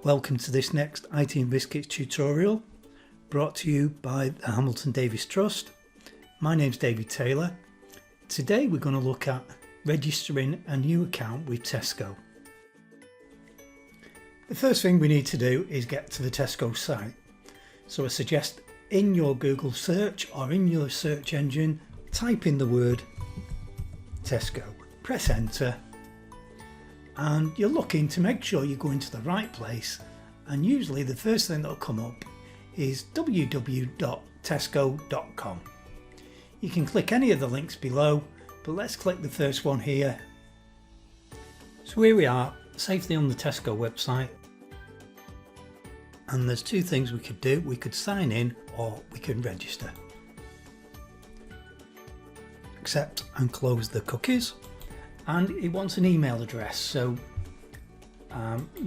Welcome to this next iTea&Biscuits tutorial brought to you by the Hamilton Davies Trust. My name's David Taylor. Today we're going to look at registering a new account with Tesco. The first thing we need to do is get to the Tesco site. So I suggest in your Google search or in your search engine, type in the word Tesco, press enter, and you're looking to make sure you're going to the right place, and usually the first thing that'll come up is www.tesco.com. You can click any of the links below, but let's click the first one here. So here we are, safely on the Tesco website, and there's two things we could do. We could sign in or we can register. Accept and close the cookies. And it wants an email address, so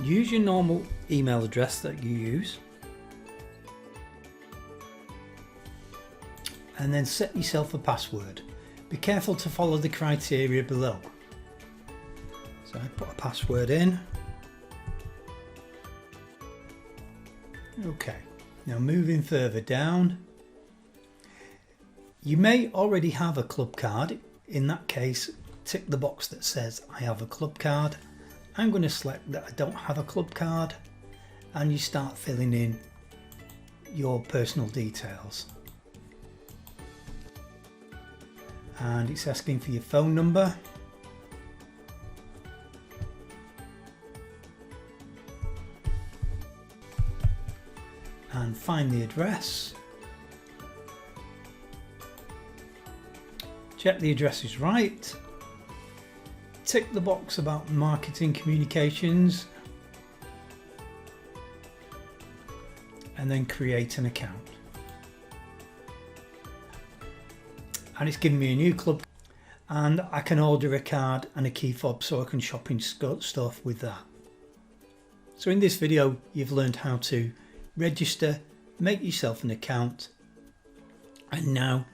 use your normal email address that you use, and then set yourself a password. Be careful to follow the criteria below. So I put a password in. Okay, now moving further down, you may already have a club card. In that case, tick the box that says I have a club card. I'm going to select that I don't have a club card, and you start filling in your personal details. And it's asking for your phone number. And find the address. Check the address is right. Tick the box about marketing communications, and then create an account. And it's giving me a new club, and I can order a card and a key fob so I can shop in stuff with that. So in this video you've learned how to register, make yourself an account, and now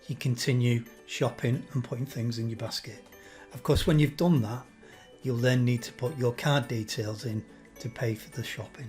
you continue shopping and putting things in your basket. Of course, when you've done that, you'll then need to put your card details in to pay for the shopping.